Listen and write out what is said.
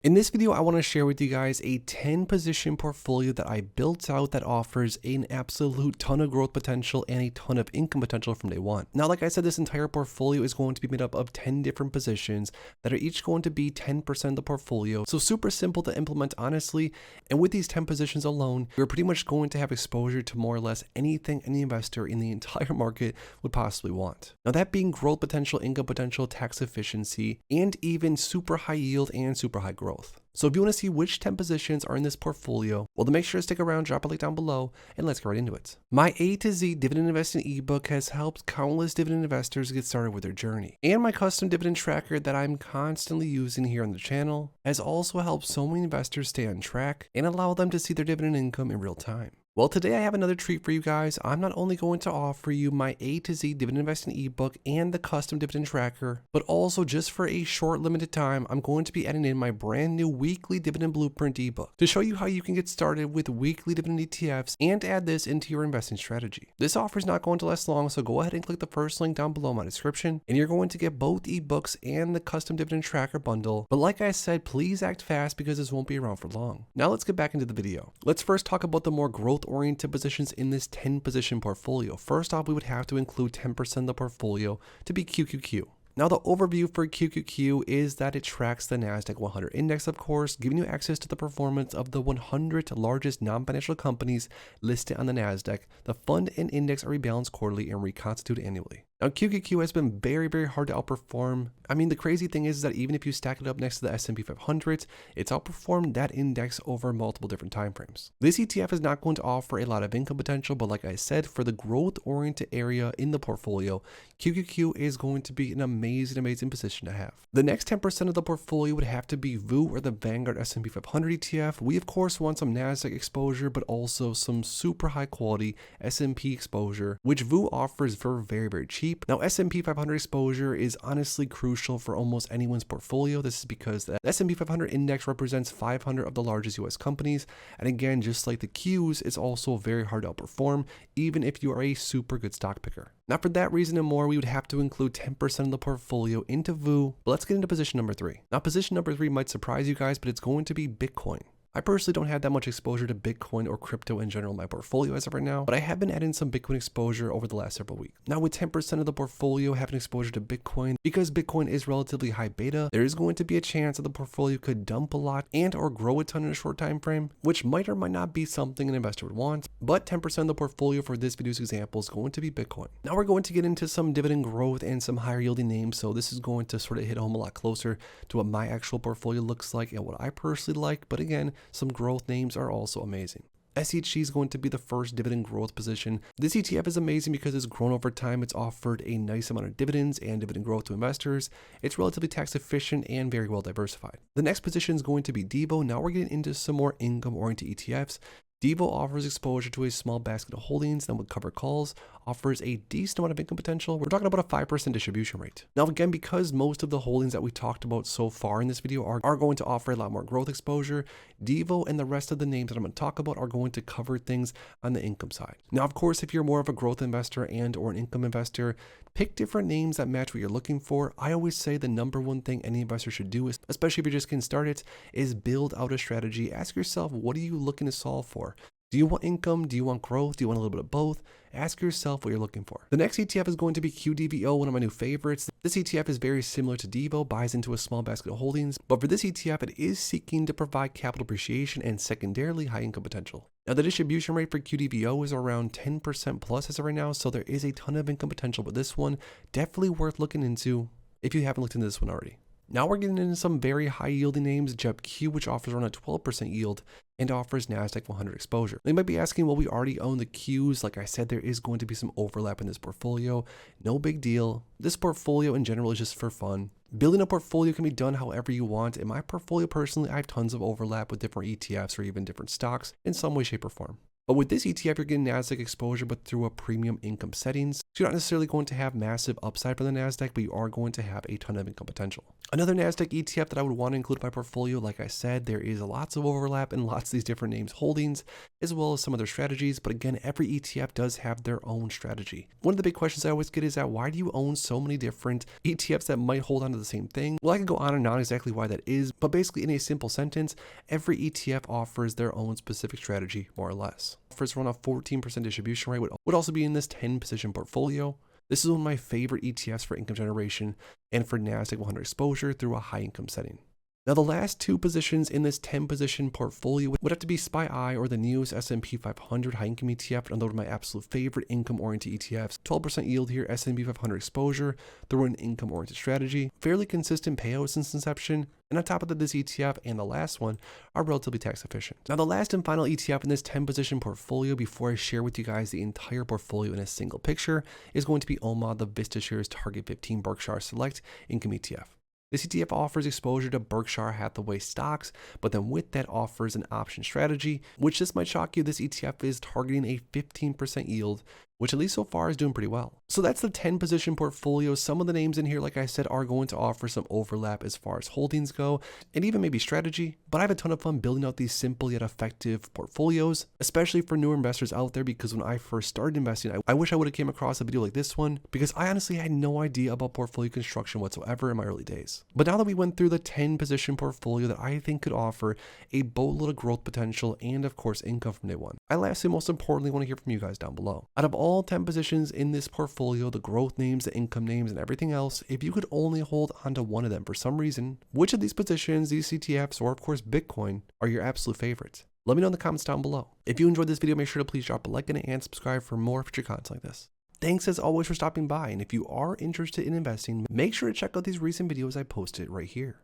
In this video, I want to share with you guys a 10 position portfolio that I built out that offers an absolute ton of growth potential and a ton of income potential from day one. Now, like I said, this entire portfolio is going to be made up of 10 different positions that are each going to be 10% of the portfolio. So super simple to implement, honestly. And with these 10 positions alone, you're pretty much going to have exposure to more or less anything any investor in the entire market would possibly want. Now, that being growth potential, income potential, tax efficiency, and even super high yield and super high growth. So if you want to see which 10 positions are in this portfolio, well, then make sure to stick around, drop a link down below, and let's get right into it. My A to Z dividend investing ebook has helped countless dividend investors get started with their journey. And my custom dividend tracker that I'm constantly using here on the channel has also helped so many investors stay on track and allow them to see their dividend income in real time. Well, today I have another treat for you guys. I'm not only going to offer you my A to Z dividend investing ebook and the custom dividend tracker, but also just for a short limited time, I'm going to be adding in my brand new weekly dividend blueprint ebook to show you how you can get started with weekly dividend ETFs and add this into your investing strategy. This offer is not going to last long, so go ahead and click the first link down below in my description, and you're going to get both ebooks and the custom dividend tracker bundle. But like I said, please act fast because this won't be around for long. Now let's get back into the video. Let's first talk about the more growth-oriented positions in this 10 position portfolio. First off, we would have to include 10% of the portfolio to be QQQ. Now, the overview for QQQ is that it tracks the Nasdaq 100 index, of course, giving you access to the performance of the 100 largest non-financial companies listed on the Nasdaq. The fund and index are rebalanced quarterly and reconstituted annually. Now, QQQ has been very hard to outperform. I mean, the crazy thing is that even if you stack it up next to the S&P 500, it's outperformed that index over multiple different timeframes. This ETF is not going to offer a lot of income potential, but like I said, for the growth-oriented area in the portfolio, QQQ is going to be an amazing position to have. The next 10% of the portfolio would have to be VIG or the Vanguard S&P 500 ETF. We, of course, want some Nasdaq exposure, but also some super high-quality S&P exposure, which VIG offers for very cheap. Now, S&P 500 exposure is honestly crucial for almost anyone's portfolio. This is because the S&P 500 index represents 500 of the largest US companies. And again, just like the Qs, it's also very hard to outperform, even if you are a super good stock picker. Now, for that reason and more, we would have to include 10% of the portfolio into VIG. But let's get into position number 3. Now, position number 3 might surprise you guys, but it's going to be Bitcoin. I personally don't have that much exposure to Bitcoin or crypto in general in my portfolio as of right now, but I have been adding some Bitcoin exposure over the last several weeks. Now, with 10% of the portfolio having exposure to Bitcoin, because Bitcoin is relatively high beta, there is going to be a chance that the portfolio could dump a lot and or grow a ton in a short time frame, which might or might not be something an investor would want. But 10% of the portfolio for this video's example is going to be Bitcoin. Now we're going to get into some dividend growth and some higher yielding names, so this is going to sort of hit home a lot closer to what my actual portfolio looks like and what I personally like. But again, some growth names are also amazing. SEG is going to be the first dividend growth position. This ETF is amazing because it's grown over time. It's offered a nice amount of dividends and dividend growth to investors. It's relatively tax efficient and very well diversified. The next position is going to be Devo. Now we're getting into some more income oriented ETFs. Devo offers exposure to a small basket of holdings that would cover calls, offers a decent amount of income potential. We're talking about a 5% distribution rate. Now, again, because most of the holdings that we talked about so far in this video are going to offer a lot more growth exposure, Devo and the rest of the names that I'm going to talk about are going to cover things on the income side. Now, of course, if you're more of a growth investor and or an income investor, pick different names that match what you're looking for. I always say the number one thing any investor should do, especially if you're just getting started, is build out a strategy. Ask yourself, what are you looking to solve for? Do you want income? Do you want growth? Do you want a little bit of both? Ask yourself what you're looking for. The next ETF is going to be QDVO, one of my new favorites. This ETF is very similar to Devo, buys into a small basket of holdings, but for this ETF, it is seeking to provide capital appreciation and secondarily high income potential. Now, the distribution rate for QDVO is around 10% plus as of right now, so there is a ton of income potential, but this one definitely worth looking into if you haven't looked into this one already. Now we're getting into some very high yielding names, JEBQ, which offers around a 12% yield and offers Nasdaq 100 exposure. They might be asking, well, we already own the Qs. Like I said, there is going to be some overlap in this portfolio. No big deal. This portfolio in general is just for fun. Building a portfolio can be done however you want. In my portfolio personally, I have tons of overlap with different ETFs or even different stocks in some way, shape, or form. But with this ETF, you're getting Nasdaq exposure, but through a premium income settings. So you're not necessarily going to have massive upside for the Nasdaq, but you are going to have a ton of income potential. Another Nasdaq ETF that I would want to include in my portfolio, like I said, there is lots of overlap in lots of these different names holdings, as well as some of their strategies. But again, every ETF does have their own strategy. One of the big questions I always get is that why do you own so many different ETFs that might hold on to the same thing? Well, I could go on and on exactly why that is, but basically in a simple sentence, every ETF offers their own specific strategy, more or less. Offers around a 14% distribution rate, would also be in this 10 position portfolio. This is one of my favorite ETFs for income generation and for Nasdaq 100 exposure through a high income setting. Now, the last two positions in this 10 position portfolio would have to be SPY or the newest S&P 500 high income ETF, another of my absolute favorite income oriented ETFs. 12% yield here, S&P 500 exposure through an income oriented strategy, fairly consistent payout since inception. And on top of that, this ETF and the last one are relatively tax efficient. Now, the last and final ETF in this 10 position portfolio before I share with you guys the entire portfolio in a single picture is going to be OMA, the VistaShares Target 15 Berkshire Select Income ETF. This ETF offers exposure to Berkshire Hathaway stocks, but then with that offers an option strategy, which this might shock you, this ETF is targeting a 15% yield, which at least so far is doing pretty well. So that's the 10 position portfolio. Some of the names in here, like I said, are going to offer some overlap as far as holdings go, and even maybe strategy, but I have a ton of fun building out these simple yet effective portfolios, especially for newer investors out there, because when I first started investing, I wish I would have came across a video like this one, because I honestly had no idea about portfolio construction whatsoever in my early days. But now that we went through the 10 position portfolio that I think could offer a boatload of growth potential and of course income from day one, I lastly most importantly want to hear from you guys down below. Out of all 10 positions in this portfolio, the growth names, the income names, and everything else, if you could only hold onto one of them for some reason, which of these positions, these ETFs, or of course Bitcoin, are your absolute favorites? Let me know in the comments down below. If you enjoyed this video, make sure to please drop a like and subscribe for more future content like this. Thanks as always for stopping by, and if you are interested in investing, make sure to check out these recent videos I posted right here.